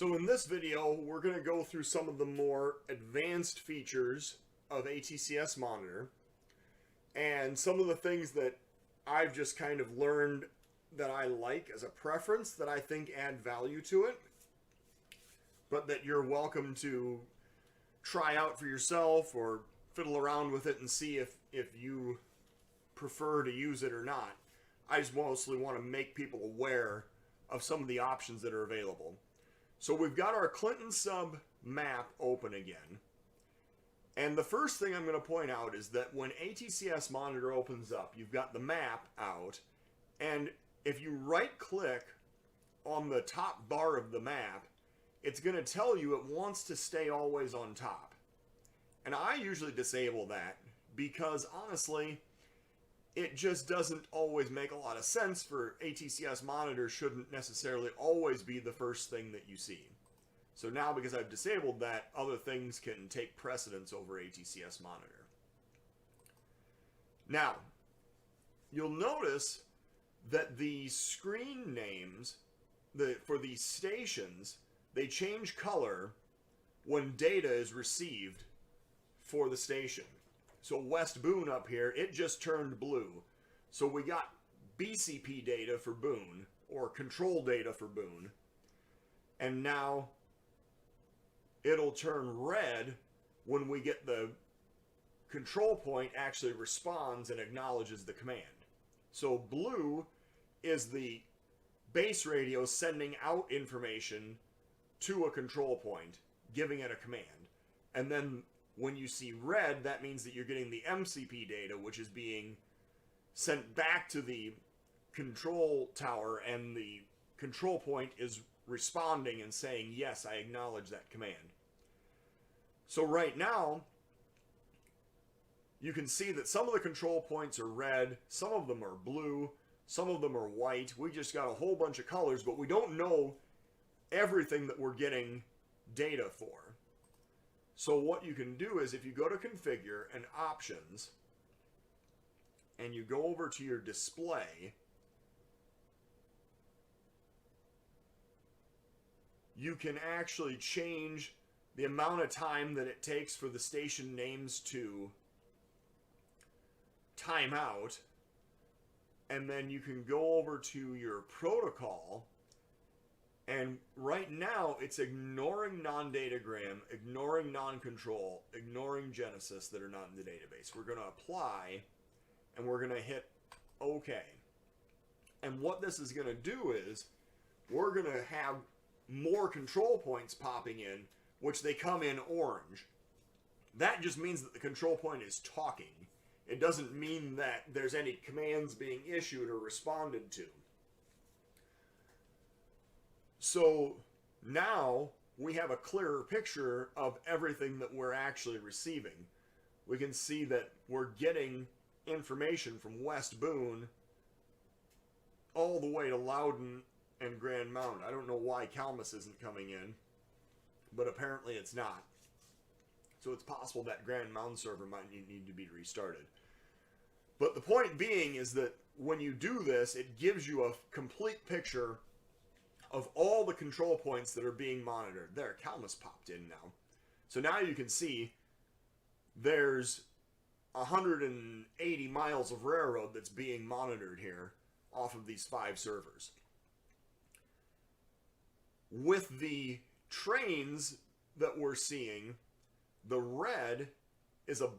So in this video, we're going to go through some of the more advanced features of ATCS Monitor and some of the things that I've just kind of learned that I like as a preference that I think add value to it, but that you're welcome to try out for yourself or fiddle around with it and see if you prefer to use it or not. I just mostly want to make people aware of some of the options that are available. So we've got our Clinton sub map open again. And the first thing I'm going to point out is that when ATCS Monitor opens up, you've got the map out. And if you right click on the top bar of the map, it's going to tell you it wants to stay always on top. And I usually disable that because honestly, it just doesn't always make a lot of sense for ATCS Monitor shouldn't necessarily always be the first thing that you see. So now because I've disabled that, other things can take precedence over ATCS Monitor. Now, you'll notice that the screen names for these stations, they change color when data is received for the station. So West Boone up here, it just turned blue. So we got BCP data for Boone, or control data for Boone. And now it'll turn red when we get the control point actually responds and acknowledges the command. So blue is the base radio sending out information to a control point, giving it a command. And then when you see red, that means that you're getting the MCP data, which is being sent back to the control tower, and the control point is responding and saying, yes, I acknowledge that command. So right now, you can see that some of the control points are red, some of them are blue, some of them are white. We just got a whole bunch of colors, but we don't know everything that we're getting data for. So what you can do is if you go to Configure and Options, and you go over to your display, you can actually change the amount of time that it takes for the station names to time out, and then you can go over to your protocol. And right now, it's ignoring non-datagram, ignoring non-control, ignoring Genesis that are not in the database. We're going to apply, and we're going to hit OK. And what this is going to do is, we're going to have more control points popping in, which they come in orange. That just means that the control point is talking. It doesn't mean that there's any commands being issued or responded to. So now we have a clearer picture of everything that we're actually receiving. We can see that we're getting information from West Boone all the way to Loudon and Grand Mountain. I don't know why Calmus isn't coming in, but apparently it's not. So it's possible that Grand Mountain server might need to be restarted. But the point being is that when you do this, it gives you a complete picture of all the control points that are being monitored. There, Calmus popped in now. So now you can see there's 180 miles of railroad that's being monitored here off of these 5 servers. With the trains that we're seeing, the red is a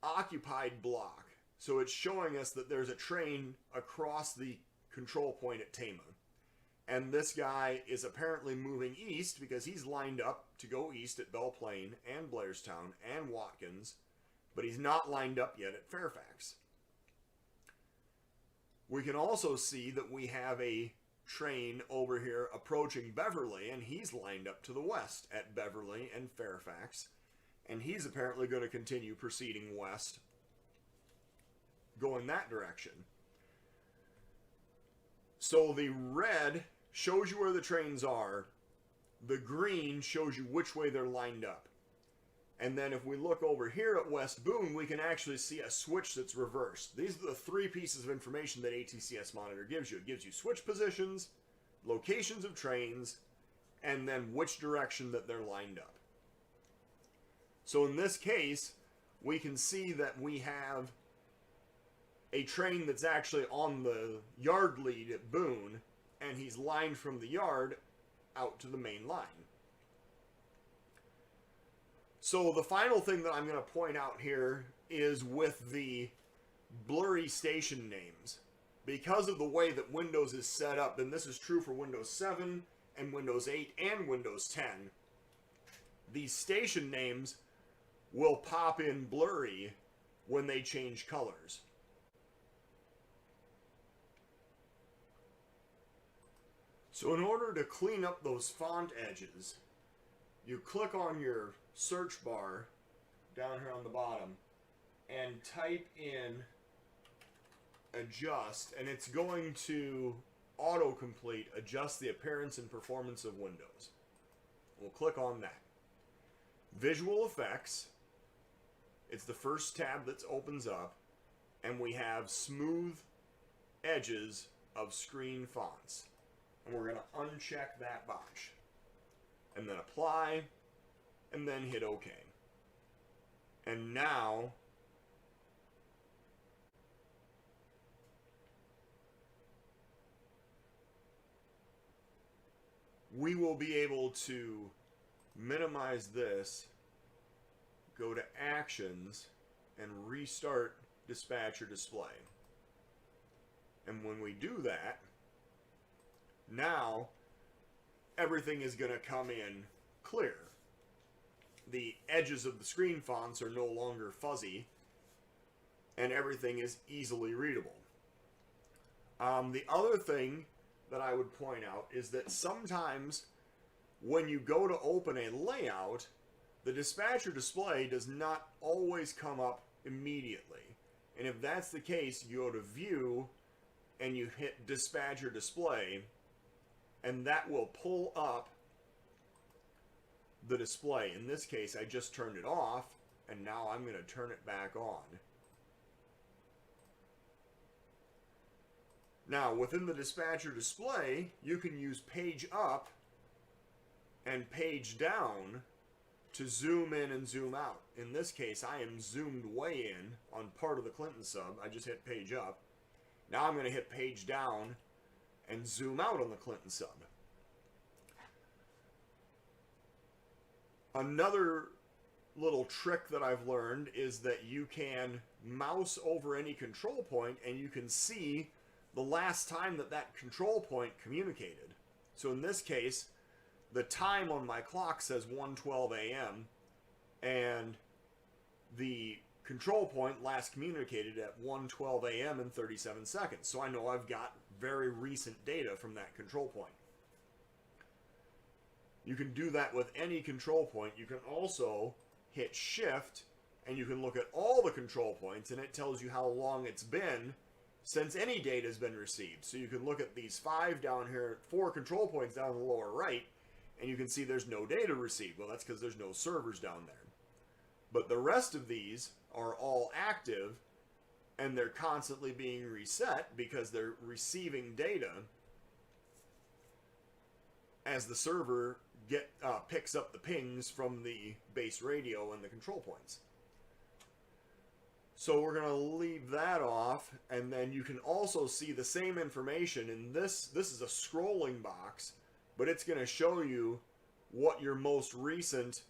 occupied block. So it's showing us that there's a train across the control point at Tama. And this guy is apparently moving east because he's lined up to go east at Belle Plaine and Blairstown and Watkins, but he's not lined up yet at Fairfax. We can also see that we have a train over here approaching Beverly, and he's lined up to the west at Beverly and Fairfax, and he's apparently going to continue proceeding west, going that direction. So the red shows you where the trains are. The green shows you which way they're lined up. And then if we look over here at West Boone, we can actually see a switch that's reversed. These are the 3 pieces of information that ATCS Monitor gives you. It gives you switch positions, locations of trains, and then which direction that they're lined up. So in this case, we can see that we have a train that's actually on the yard lead at Boone, and he's lined from the yard out to the main line. So the final thing that I'm going to point out here is with the blurry station names. Because of the way that Windows is set up, and this is true for Windows 7 and Windows 8 and Windows 10, these station names will pop in blurry when they change colors. So in order to clean up those font edges, you click on your search bar down here on the bottom and type in adjust, and it's going to autocomplete adjust the appearance and performance of Windows. We'll click on that. Visual effects, it's the first tab that opens up, and we have smooth edges of screen fonts, and we're going to uncheck that box and then apply and then hit OK. And now we will be able to minimize this, go to actions, and restart dispatcher display. And when we do that, now everything is going to come in clear. The edges of the screen fonts are no longer fuzzy, and everything is easily readable. The other thing that I would point out is that sometimes when you go to open a layout, the dispatcher display does not always come up immediately. And if that's the case, you go to View and you hit Dispatcher Display, and that will pull up the display. In this case, I just turned it off, and now I'm going to turn it back on. Now, within the dispatcher display, you can use page up and page down to zoom in and zoom out. In this case, I am zoomed way in on part of the Clinton sub. I just hit page up. Now I'm going to hit page down and zoom out on the Clinton sub. Another little trick that I've learned is that you can mouse over any control point and you can see the last time that that control point communicated. So in this case, the time on my clock says 1:12 a.m. and the control point last communicated at 1:12 a.m. and 37 seconds. So I know I've got very recent data from that control point. You can do that with any control point. You can also hit Shift and you can look at all the control points, and it tells you how long it's been since any data has been received. So you can look at these 5 down here, 4 control points down in the lower right, and you can see there's no data received. Well, that's because there's no servers down there. But the rest of these are all active, and they're constantly being reset because they're receiving data as the server picks up the pings from the base radio and the control points. So we're going to leave that off, and then you can also see the same information in this. This is a scrolling box, but it's going to show you what your most recent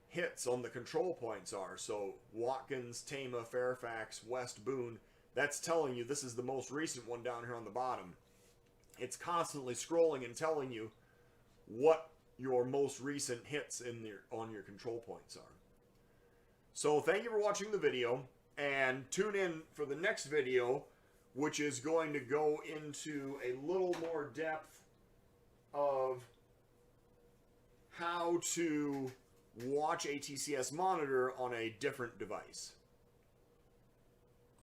hits on the control points are. So Watkins, Tama, Fairfax, West Boone, that's telling you this is the most recent one down here on the bottom. It's constantly scrolling and telling you what your most recent hits on your control points are. So thank you for watching the video, and tune in for the next video, which is going to go into a little more depth of how to watch ATCS monitor on a different device.